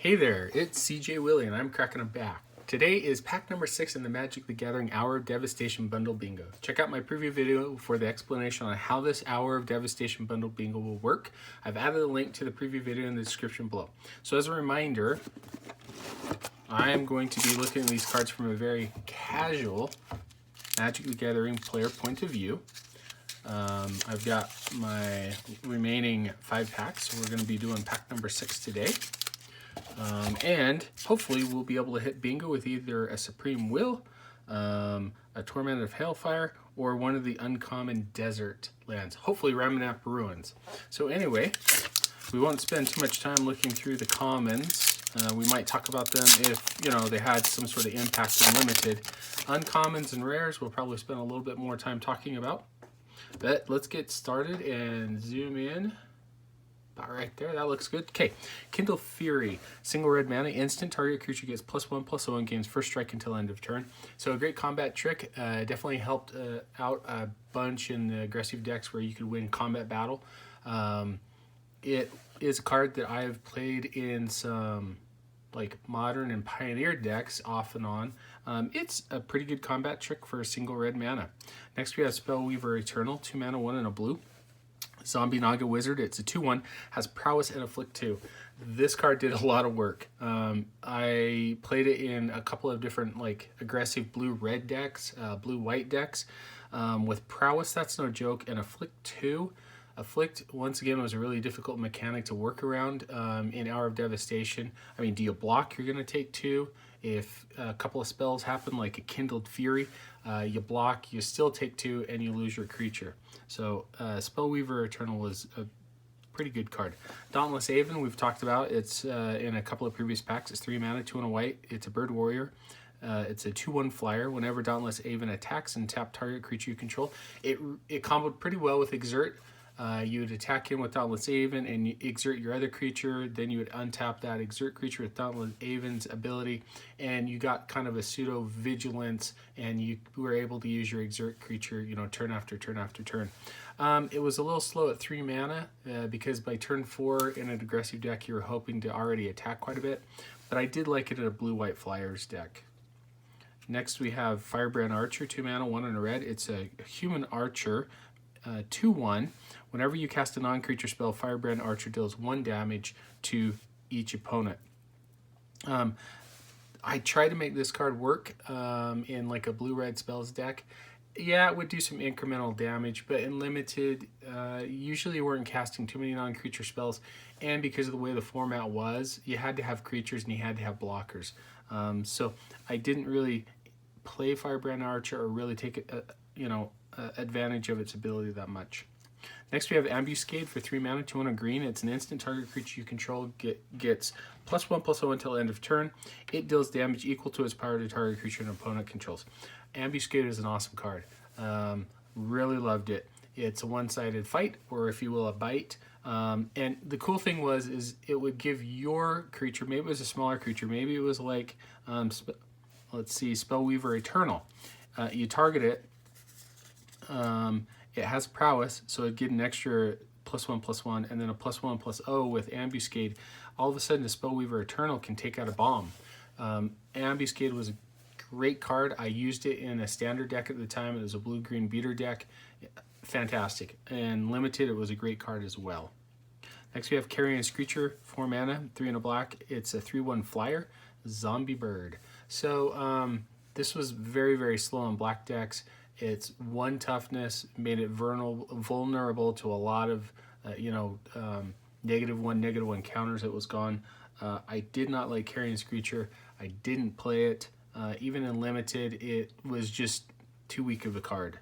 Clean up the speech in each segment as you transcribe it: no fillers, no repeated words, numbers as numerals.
Hey there, it's CJ Willie and I'm cracking a back. Today is pack number 6 in the Magic the Gathering Hour of Devastation Bundle Bingo. Check out my preview video for the explanation on how this Hour of Devastation Bundle Bingo will work. I've added a link to the preview video in the description below. So as a reminder, I am going to be looking at these cards from a very casual Magic the Gathering player point of view. I've got my remaining 5 packs, so we're going to be doing pack number 6 today. And hopefully we'll be able to hit bingo with either a Supreme Will, a Torment of Hailfire, or one of the uncommon desert lands. Hopefully Ramanap Ruins. So anyway, we won't spend too much time looking through the commons. We might talk about them if, they had some sort of impact in limited. Uncommons and rares we'll probably spend a little bit more time talking about. But let's get started and zoom in. About right there, that looks good. Okay, Kindle Fury, single red mana, instant, target creature gets +1/+0 and gains first strike until end of turn. So a great combat trick, definitely helped out a bunch in the aggressive decks where you could win combat battle. It is a card that I have played in some like modern and pioneer decks off and on. It's a pretty good combat trick for a single red mana. Next we have Spellweaver Eternal, 2 mana, 1 and a blue. Zombie Naga Wizard, it's a 2/1, has prowess and afflict 2. This card did a lot of work. I played it in a couple of different like aggressive blue-red decks, blue-white decks. With prowess, that's no joke, and afflict 2. Afflict, once again, was a really difficult mechanic to work around in Hour of Devastation. I mean, do you block? You're going to take 2. If a couple of spells happen, like a Kindled Fury, you block, you still take 2, and you lose your creature. So Spellweaver Eternal was a pretty good card. Dauntless Aven, we've talked about. It's in a couple of previous packs. It's 3 mana, 2 and a white. It's a bird warrior. It's a 2/1 flyer. Whenever Dauntless Aven attacks and tap target creature you control, it comboed pretty well with Exert. You would attack him with Dauntless Aven and you exert your other creature, then you would untap that exert creature with Dauntless Aven's ability, and you got kind of a pseudo vigilance, and you were able to use your exert creature, turn after turn after turn. It was a little slow at 3 mana because by turn 4 in an aggressive deck you were hoping to already attack quite a bit, but I did like it in a blue-white flyers deck. Next we have Firebrand Archer, 2 mana, 1 and a red. It's a human archer, 2/1. Whenever you cast a non-creature spell, Firebrand Archer deals 1 damage to each opponent. I tried to make this card work in like a blue-red spells deck. Yeah, it would do some incremental damage, but in limited, usually you weren't casting too many non-creature spells, and because of the way the format was, you had to have creatures and you had to have blockers. So I didn't really play Firebrand Archer or really take advantage of its ability that much. Next we have Ambuscade for 3 mana, 2 and a green. It's an instant, target creature you control gets +1/+0 until end of turn. It deals damage equal to its power to target creature an opponent controls. Ambuscade is an awesome card. Really loved it. It's a one-sided fight, or if you will, a bite. And the cool thing is it would give your creature, maybe it was a smaller creature, maybe it was like, let's see, Spellweaver Eternal. You target it. It has prowess, so it'd get an extra +1/+1, and then a +1/+0 with Ambuscade. All of a sudden, the Spellweaver Eternal can take out a bomb. Ambuscade was a great card. I used it in a standard deck at the time. It was a blue-green beater deck. Fantastic. And limited, it was a great card as well. Next, we have Carrion Screecher, 4 mana, 3 and a black. It's a 3/1 flyer, zombie bird. So this was very, very slow in black decks. It's 1 toughness, made it vulnerable to a lot of, -1, -1 counters. It was gone. I did not like Carrion Screecher. I didn't play it. Even in limited, it was just too weak of a card.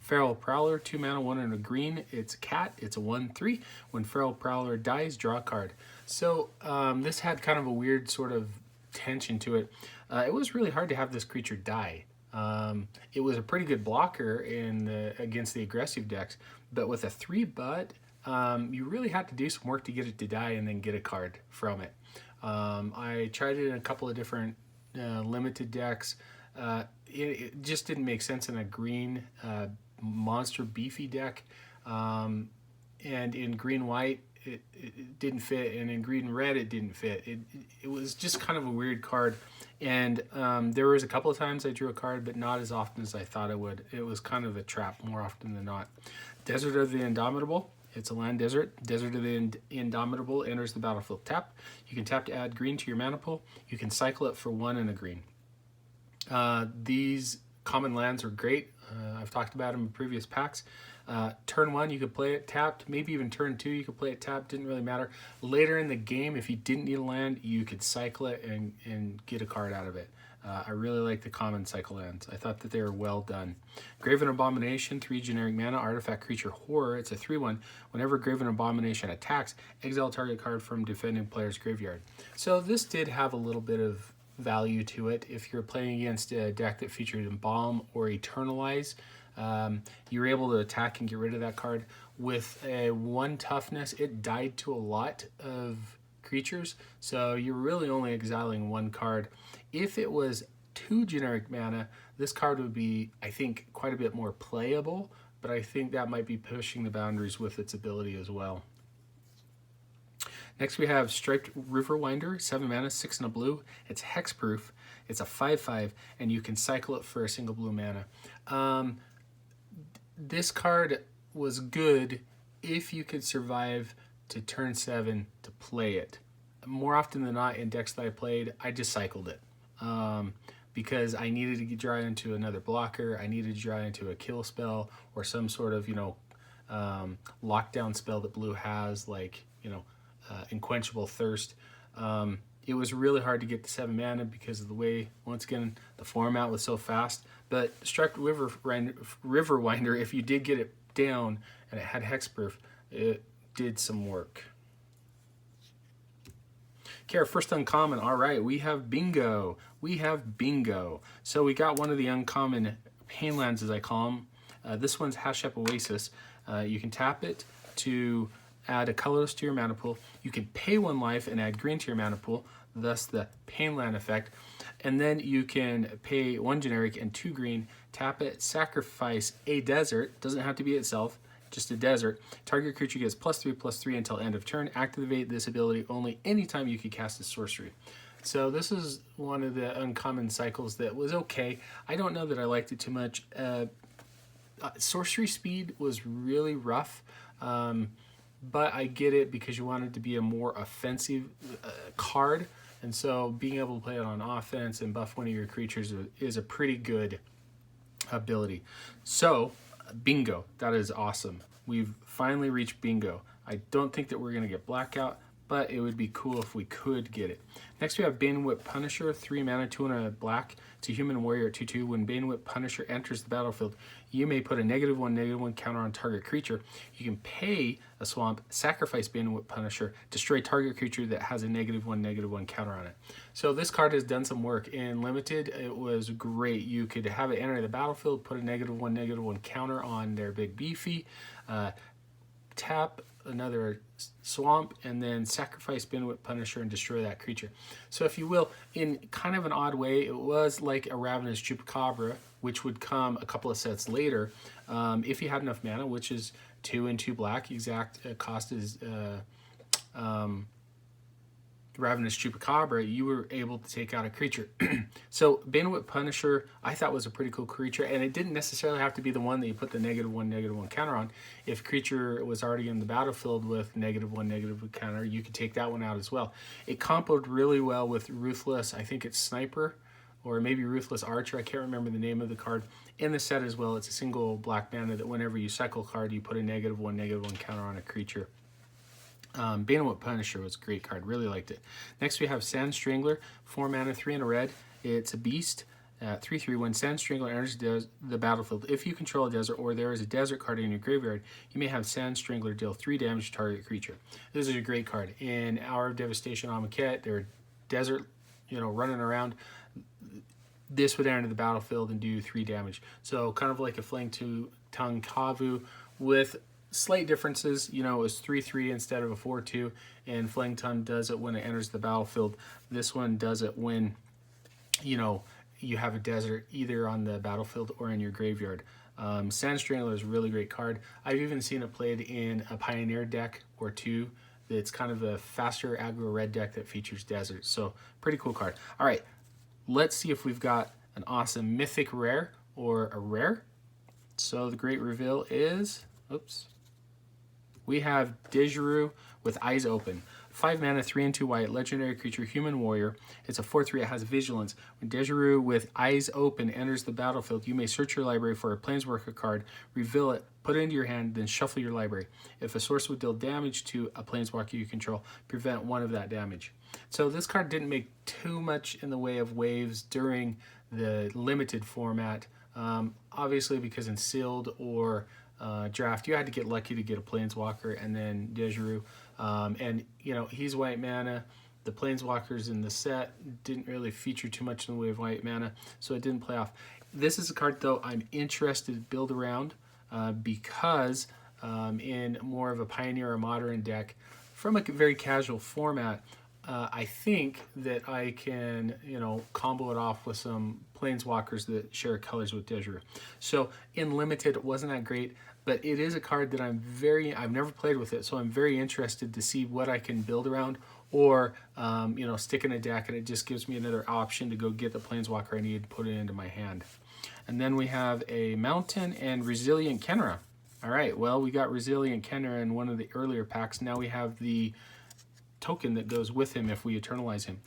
Feral Prowler, 2 mana, 1 and a green. It's a cat. It's a 1/3. When Feral Prowler dies, draw a card. So this had kind of a weird sort of tension to it. It was really hard to have this creature die. It was a pretty good blocker against the aggressive decks, but with a 3/, you really had to do some work to get it to die and then get a card from it. I tried it in a couple of different limited decks. It just didn't make sense in a green monster beefy deck, and in green-white it didn't fit, and in green and red it didn't fit. It was just kind of a weird card, and there was a couple of times I drew a card, but not as often as I thought I would. It was kind of a trap more often than not. Desert of the Indomitable. It's a land desert. Desert of the Indomitable enters the battlefield tapped. You can tap to add green to your mana pool. You can cycle it for 1 and a green. These common lands are great. I've talked about them in previous packs. Turn 1, you could play it tapped. Maybe even turn 2, you could play it tapped. Didn't really matter. Later in the game, if you didn't need a land, you could cycle it and get a card out of it. I really like the common cycle lands. I thought that they were well done. Graven Abomination, 3 generic mana, artifact creature horror. It's a 3/1. Whenever Graven Abomination attacks, exile target card from defending player's graveyard. So this did have a little bit of value to it. If you're playing against a deck that featured Embalm or Eternalize, you're able to attack and get rid of that card. With a 1 toughness, it died to a lot of creatures, so you're really only exiling 1 card. If it was 2 generic mana, this card would be, I think, quite a bit more playable, but I think that might be pushing the boundaries with its ability as well. Next we have Striped Riverwinder, 7 mana, 6 and a blue. It's hexproof. It's a 5/5, and you can cycle it for a single blue mana. This card was good if you could survive to turn 7 to play it. More often than not, in decks that I played, I just cycled it. Because I needed to draw into another blocker, I needed to draw into a kill spell, or some sort of, lockdown spell that blue has, like, Unquenchable Thirst. It was really hard to get to 7 mana because of the way, once again, the format was so fast. But Striped Riverwinder, if you did get it down and it had hexproof, it did some work. Okay, our first uncommon. All right, we have bingo. So we got one of the uncommon painlands, as I call them. This one's Hashep Oasis. You can tap it to add a colorless to your mana pool. You can pay 1 life and add green to your mana pool, thus the painland effect. And then you can pay 1 generic and 2 green, tap it, sacrifice a desert, doesn't have to be itself, just a desert. Target creature gets +3/+3 until end of turn. Activate this ability only anytime you can cast a sorcery. So this is one of the uncommon cycles that was okay. I don't know that I liked it too much. Sorcery speed was really rough, but I get it because you want it to be a more offensive card. And so being able to play it on offense and buff one of your creatures is a pretty good ability. So bingo, that is awesome. We've finally reached bingo. I don't think that we're going to get blackout, but it would be cool if we could get it. Next we have Banewhip Punisher, 3 mana, 2 and a black. It's a human warrior at 2/2. When Banewhip Punisher enters the battlefield, you may put a -1/-1 counter on target creature. You can pay a swamp, sacrifice Banewhip Punisher, destroy target creature that has a -1/-1 counter on it. So this card has done some work. In Limited, it was great. You could have it enter the battlefield, put a -1/-1 counter on their big beefy, tap another swamp, and then sacrifice Banewhip Punisher and destroy that creature. So if you will, in kind of an odd way, it was like a Ravenous Chupacabra, which would come a couple of sets later, if you had enough mana, which is 2 and 2 black. Exact cost is Ravenous Chupacabra. You were able to take out a creature. So Banewhip Punisher, I thought, was a pretty cool creature, and it didn't necessarily have to be the one that you put the -1/-1 counter on. If creature was already in the battlefield with -1/-1 counter, you could take that one out as well. It comboed really well with Ruthless, I think it's Sniper, or maybe Ruthless Archer, I can't remember the name of the card, in the set as well. It's a single black mana that whenever you cycle card, you put a -1/-1 counter on a creature. Banewhip Punisher was a great card, really liked it. Next we have Sand Strangler, 4 mana, 3 and a red. It's a beast, 3/3. When Sand Strangler enters the battlefield, if you control a desert or there is a desert card in your graveyard, you may have Sand Strangler deal 3 damage to target creature. This is a great card. In Hour of Devastation on Maquette, they're desert, running around. This would enter the battlefield and do 3 damage. So kind of like a Flang Tongue Kavu with slight differences. It was 3/3 instead of a 4/2, and Flang Tongue does it when it enters the battlefield. This one does it when you have a desert either on the battlefield or in your graveyard. Sand Strangler is a really great card. I've even seen it played in a Pioneer deck or two It's kind of a faster aggro red deck that features desert. So pretty cool card. All right, let's see if we've got an awesome mythic rare or a rare. So the great reveal is, oops, we have Dejaru with Eyes Open. 5 mana, 3 and 2 white, legendary creature, human warrior. It's a 4/3, it has vigilance. When Dejaru with Eyes Open enters the battlefield, you may search your library for a planeswalker card, reveal it, put it into your hand, then shuffle your library. If a source would deal damage to a planeswalker you control, prevent 1 of that damage. So this card didn't make too much in the way of waves during the limited format. Obviously because in sealed or draft, you had to get lucky to get a planeswalker and then Dejaru. And you know, he's white mana. The planeswalkers in the set didn't really feature too much in the way of white mana, so it didn't play off. This is a card though I'm interested to build around because in more of a pioneer or modern deck from a very casual format, I think that I can, you know, combo it off with some planeswalkers that share colors with Dejaru. So in limited, it wasn't that great, but it is a card that I've never played with it, so I'm very interested to see what I can build around, or you know, stick in a deck, and it just gives me another option to go get the planeswalker I need and put it into my hand. And then we have a Mountain and Resilient Kenra. All right, well, we got Resilient Kenra in one of the earlier packs. Now we have the token that goes with him if we eternalize him.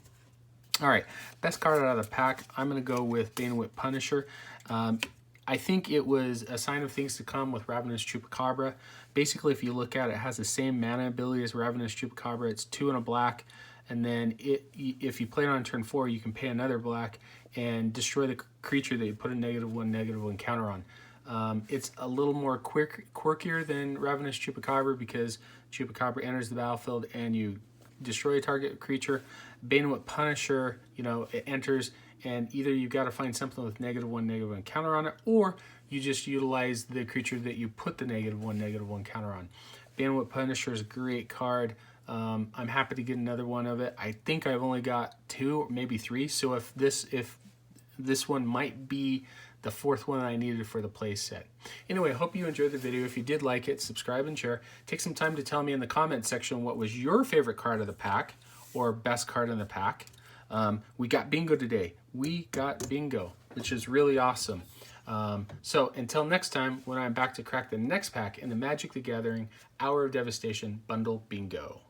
All right, best card out of the pack, I'm going to go with Banewhip Punisher. I think it was a sign of things to come with Ravenous Chupacabra. Basically, if you look at it, it has the same mana ability as Ravenous Chupacabra. It's 2 and a black, and then if you play it on turn 4, you can pay another black and destroy the creature that you put a -1/-1 counter on. It's a little more quirkier than Ravenous Chupacabra because Chupacabra enters the battlefield and you destroy a target creature. Banewhip Punisher, you know, it enters and either you got to find something with -1/-1 counter on it, or you just utilize the creature that you put the -1/-1 counter on. Banewhip Punisher is a great card. I'm happy to get another one of it. I think I've only got 2 or maybe 3, so if this one might be the 4th one I needed for the play set. Anyway, I hope you enjoyed the video. If you did like it, subscribe and share. Take some time to tell me in the comment section what was your favorite card of the pack or best card in the pack. We got bingo today. We got bingo, which is really awesome. So until next time, when I'm back to crack the next pack in the Magic the Gathering Hour of Devastation Bundle Bingo.